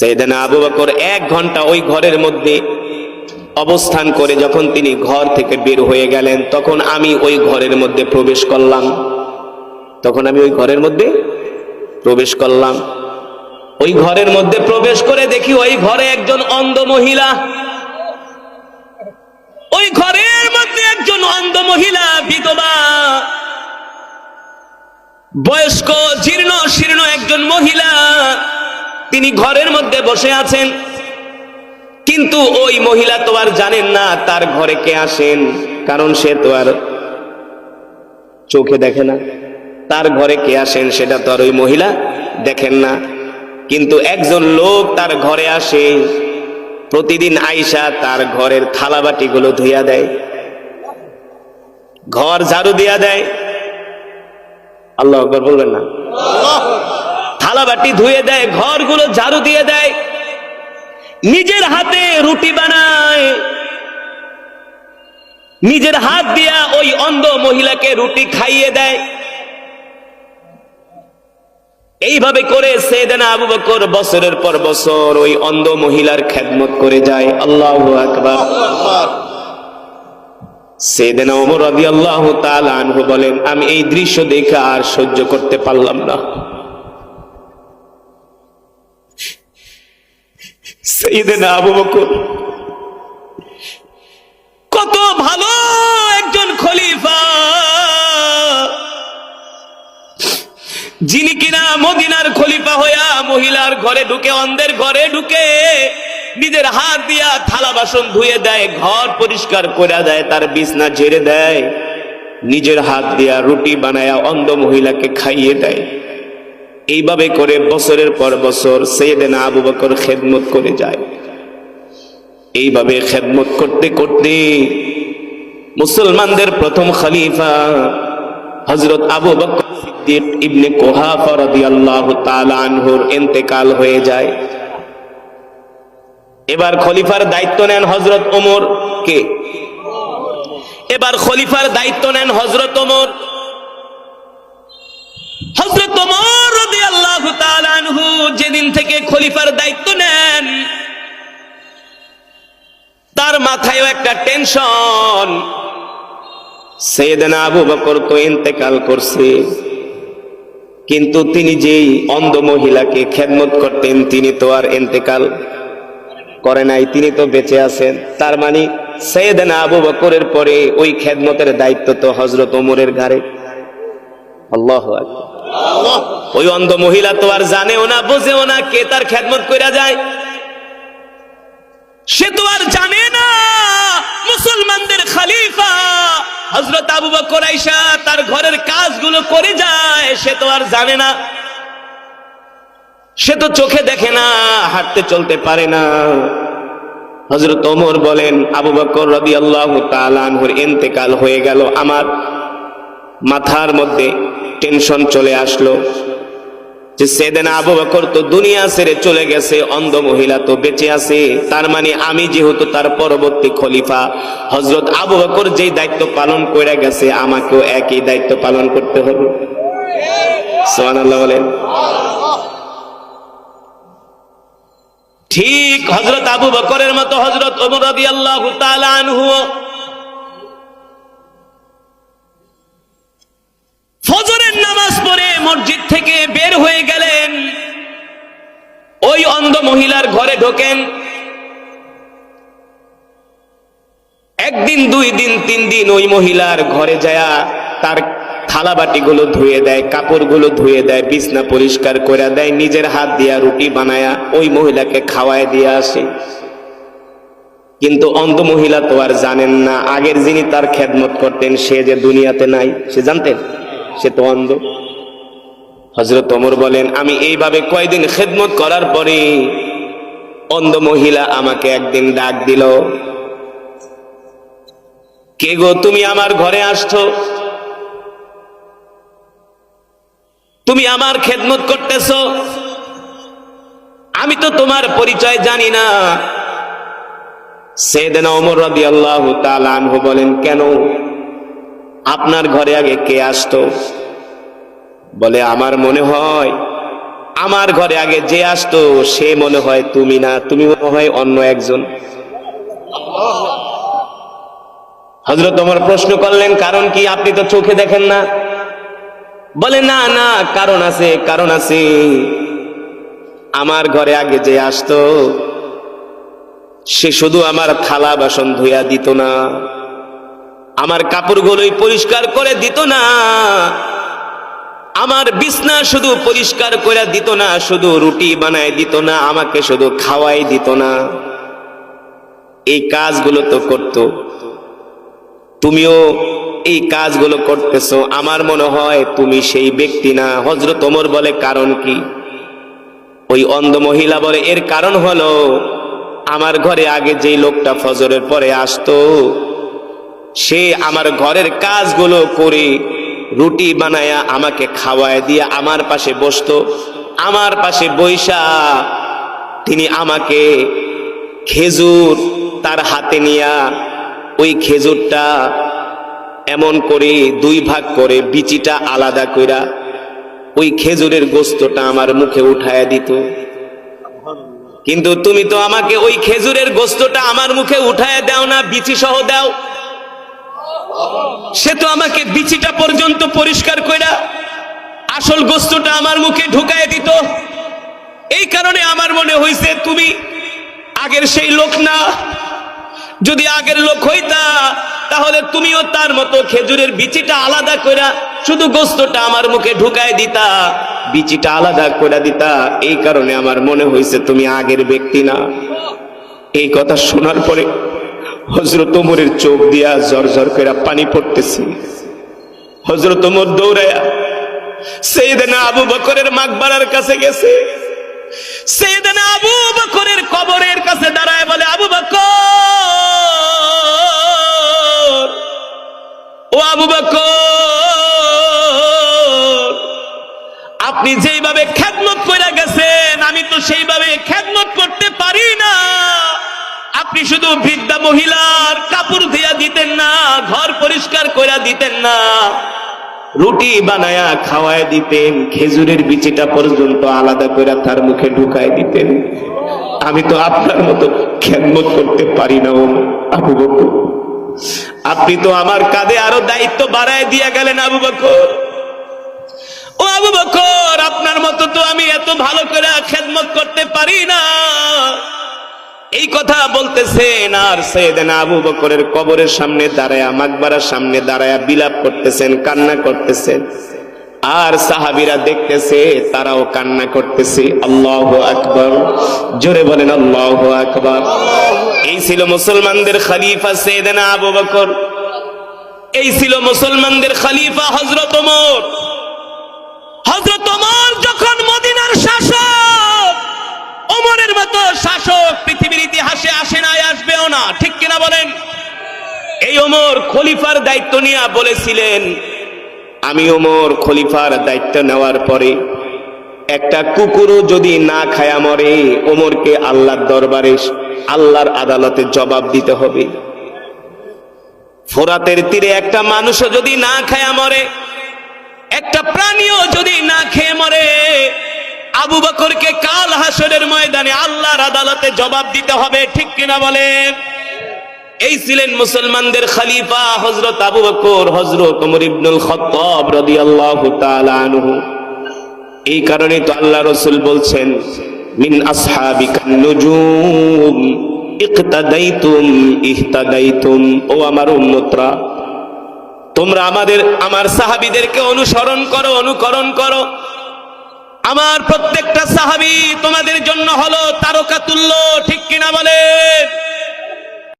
সাইয়েদনা আবু বকর 1 ঘন্টা ওই ঘরের মধ্যে অবস্থান করে যখন তিনি ঘর থেকে বের হয়ে গেলেন, তখন আমি ওই ঘরের মধ্যে প্রবেশ করলাম। ওই ঘরের মধ্যে প্রবেশ করে দেখি ওই ঘরে একজন অন্ধ মহিলা, ওই ঘরের মধ্যে একজন অন্ধ মহিলা, বিধবা, বয়স্ক জীর্ণ শীর্ণ একজন মহিলা, তিনি ঘরের মধ্যে বসে আছেন। কিন্তু ওই মহিলা তো আর জানেন না তার ঘরে কে আসেন, কারণ সে তো আর চোখে দেখে না। তার ঘরে কে আসেন সেটা তো আর ওই মহিলা দেখেন না। কিন্তু একজন লোক তার ঘরে আসে, প্রতিদিন আইসা তার ঘরের থালাবাটিগুলো ধুইয়া দেয়, ঘর ঝাড়ু দিয়া দেয়। আল্লাহু আকবার বলবেন না? থালাবাটি ধুয়ে দেয়, ঘরগুলো ঝাড়ু দিয়ে দেয়, নিজের হাতে রুটি বানায়, নিজের হাত দিয়া ওই অন্ধ মহিলাকে রুটি খাইয়ে দেয়। এইভাবে করে সাইয়েদনা আবু বকর বছরের পর বছর ওই অন্ধ মহিলার খেদমত করে যায়। আল্লাহু আকবার। সাইয়েদনা ওমর রাদিয়াল্লাহু তাআলা আনহু বলেন, আমি এই দৃশ্য দেখে আর সহ্য করতে পারলাম না। সাইয়েদনা আবু বকর কত ভালো একজন খলিফা, যিনি কিনা মদিনার খলিফা হইয়া মহিলার ঘরে ঢুকে, অন্ধের ঘরে ঢুকে নিজের হাত দিয়া থালা বাসন ধুয়ে দেয়, ঘর পরিষ্কার করে দেয়, তার বিছনা ঝেড়ে দেয়, নিজের হাত দিয়া রুটি বানায়া অন্ধ মহিলাকে খাইয়ে দেয়। এইভাবে করে বছরের পর বছর সাইয়েদনা আবু বকর খেদমত করে যায়। এইভাবে খেদমত করতে করতে মুসলমানদের প্রথম খলিফা হযরত আবু বকর সিদ্দিক ইবনে কুহাফা রাদিয়াল্লাহু তাআলা আনহুর ইন্তেকাল হয়ে যায়। এবার খলিফার দায়িত্ব নেন হযরত ওমর। কে? এবার খলিফার দায়িত্ব নেন হযরত ওমর। হযরত ওমর রাদিয়াল্লাহু তাআলা আনহু যেদিন থেকে খলিফার দায়িত্ব নেন, তার মাথায়ও একটা টেনশন। সাইয়েদনা আবু বকর তো ইন্তেকাল করছে, কিন্তু তিনি যেই অন্ধ মহিলাকে খেদমত করতেন তিনি তো আর ইন্তেকাল করে নাই, তিনি তো বেঁচে আছেন। তার মানে সাইয়েদনা আবু বকরের পরে ওই খেদমতের দায়িত্ব তো হযরত ওমরের ঘাড়ে। আল্লাহু আকবার। ওই অন্ধ মহিলা তো আর জানেও না, বোঝেও না কে তার খেদমত কইরা যায়। সে তো আর জানে না মুসলমানদের খলিফা হযরত আবু বকর আয়েশা তার ঘরের কাজগুলো করে যায়, সে তো আর জানে না। সে তো চোখে দেখে না, হাঁটতে চলতে পারে না। হযরত ওমর বলেন, আবু বকর রাদিয়াল্লাহু তাআলা আনহুর ইন্তেকাল হয়ে গেল, আমার মাথার মধ্যে টেনশন চলে আসলো যে সাইয়েদনা আবু বকর তো দুনিয়া ছেড়ে চলে গেছে, অন্ধ মহিলা তো বেঁচে আছে, তার মানে আমি যেহেতু তার পরবর্তী খলিফা, হযরত আবু বকর যেই দায়িত্ব পালন করে গেছে আমাকেও একই দায়িত্ব পালন করতে হবে। সুবহানাল্লাহ বলেন। ঠিক হযরত আবু বকরের মতো হযরত ওমর রাদিয়াল্লাহু তাআলা আনহু ফজরের নামাজ পড়ে মসজিদ থেকে বের হয়ে গেলেন, ওই অন্ধ মহিলার ঘরে ঢোকেন। একদিন, 2 দিন, 3 দিন ওই মহিলার ঘরে যায়া তার থালাবাটিগুলো ধুয়ে দেয়, কাপড়গুলো ধুয়ে দেয়, বিছনা পরিষ্কার করে দেয়, নিজের হাত দিয়া রুটি বানায়া ওই মহিলাকে খাওয়ায় দিয়ে আসে। কিন্তু অন্ধ মহিলা তো আর জানেন না আগের যিনি তার খেদমত করতেন সে যে দুনিয়াতে নাই। সে জানতেন? সে তো অন্ধ। হযরত ওমর বলেন, আমি এইভাবে কয়েকদিন খেদমত করার পরে অন্ধ মহিলা আমাকে একদিন ডাক দিল, কে গো তুমি আমার ঘরে আসছো, তুমি আমার খেদমত করতেছো, আমি তো তোমার পরিচয় জানি না। সাইয়েদনা ওমর রাদিয়াল্লাহু তাআলা আনহু বলেন, কেন আপনার ঘরে আগে কে আসতো? বলে, আমার মনে হয় আমার ঘরে আগে যে আসতো সে মনে হয় তুমি না, তুমি মনে হয় অন্য একজন। হযরত ওমর প্রশ্ন করলেন, কারণ কি? আপনি তো চোখে দেখেন না। বলে, না না, কারণ আছে, কারণ আছে। আমার ঘরে আগে যে আসতো সে শুধু আমার থালা বাসন ধুইয়া দিত না, আমার কাপড়গুলোই পরিষ্কার করে দিত না, আমার বিছনা শুধু পরিষ্কার করে দিত না, শুধু রুটি বানায় দিত না, আমাকে শুধু খাওয়াই দিত না, এই কাজগুলো তো করত। তুমিও এই কাজগুলো করতেছো, আমার মনে হয় তুমি সেই ব্যক্তি না। হযরত ওমর বলে, কারণ কি? ওই অন্ধ মহিলা বলে, এর কারণ হলো আমার ঘরে আগে যেই লোকটা ফজরের পরে আসতো সে আমার ঘরের কাজগুলো করে রুটি বানায়া আমাকে খাওয়ায় দিয়ে আমার পাশে বসতো, আমার পাশে বইসা তিনি আমাকে খেজুর তার হাতে নিয়া ওই খেজুরটা এমন করে দুই ভাগ করে বিচিটা আলাদা কইরা ওই খেজুরের গোস্তটা আমার মুখে উঠায়া দিত। কিন্তু তুমি তো আমাকে ওই খেজুরের গোস্তটা আমার মুখে উঠায়া দাও না, বিচি সহ দাও। সে তো আমাকে বিচিটা পর্যন্ত পরিষ্কার কইরা আসল গোস্তটা আমার মুখে ঢুকায় দিত। এই কারণে আমার মনে হইছে তুমি আগের সেই লোক না। যদি আগের লোক হইতা তাহলে তুমিও তার মতো খেজুরের বিচিটা আলাদা কইরা শুধু গোস্তটা আমার মুখে ঢুকায় দিতা, বিচিটা আলাদা করে দিতা। এই কারণে আমার মনে হইছে তুমি আগের ব্যক্তি না। এই কথা শোনার পরে হযরত ওমরের চোখ দিয়া ঝরঝর করে পানি পড়তেছে। হযরত ওমর দৌড়ায়া সাইয়েদনা আবু বকরের মাকবারার কাছে গেছে। সাইয়েদনা আবু বকরের কবরের কাছে দাঁড়ায় বলে, আবু বকর, ও আবু বকর, আপনি যেইভাবে খেদমত করে গেছেন আমি তো সেইভাবে খেদমত করতে পারি না। আপনি শুধু বৃদ্ধা মহিলার কাপড় ধুইয়া দিতেন না, ঘর পরিষ্কার করে দিতেন না, রুটি বানায়া খাওয়ায় দিতেন, খেজুরের বিচিটা পর্যন্ত আলাদা করে তার মুখে ঢুকায় দিতেন। আমি তো আপনার মতো খেদমত করতে পারি না। ও আবু বকর, আপনি তো আমার কাঁধে আরো দায়িত্ব বাড়ায় দিয়া গেলেন। আবু বকর, ও আবু বকর, আপনার মতো তো আমি এত ভালো করে খেদমত করতে পারি না। এই কথা বলতেছেন আর সাইয়েদনা আবু বকরের কবরের সামনে দাঁড়ায়া, মাকবারার সামনে দাঁড়ায়া বিলাপ করতেছেন, কান্না করতেছেন। আর সাহাবীরা দেখতেছে, তারাও কান্না করতেছে। আল্লাহু আকবার, জোরে বলেন আল্লাহু আকবার। এই ছিল মুসলমানদের খলিফা সাইয়েদনা আবু বকর, এই ছিল মুসলমানদের খলিফা হযরত ওমর। হযরত ওমর যখন মদিনার শাসক, ওমরের মতো শাসক পৃথিবীর ইতিহাসে আসে নাই, আসবেও না, ঠিক কিনা বলেন? এই ওমর খলিফার দায়িত্ব নিয়ে বলেছিলেন, আমি ওমর খলিফার দায়িত্ব নেওয়ার পরে একটা কুকুরও যদি না খায়া মরে, ওমরকে আল্লাহর দরবারে, আল্লাহর আদালতে জবাব দিতে হবে। ফোরাতের তীরে একটা মানুষও যদি না খায়া মরে, একটা প্রাণীও যদি না খেয়ে মরে, আবু বকরকে কাল হাসরের ময়দানে আল্লাহর আদালতে জবাব দিতে হবে, ঠিক কিনা বলেন? এই ছিলেন মুসলমানদের খলিফা হযরত আবু বকর, হযরত ওমর ইবনুল খাত্তাব রাদিয়াল্লাহু তাআলা আনহু। এই কারণে তো আল্লাহ রাসূল বলছেন, মিন আসহাবিকান নুজুম ইকতাদাইতুম ইহতাদাইতুম। ও আমার উম্মতরা, তোমরা আমার সাহাবীদেরকে অনুসরণ করো, অনুকরণ করো। আমার প্রত্যেকটা সাহাবী তোমাদের জন্য হলো তারকাতুল্য, ঠিক কিনা বলেন?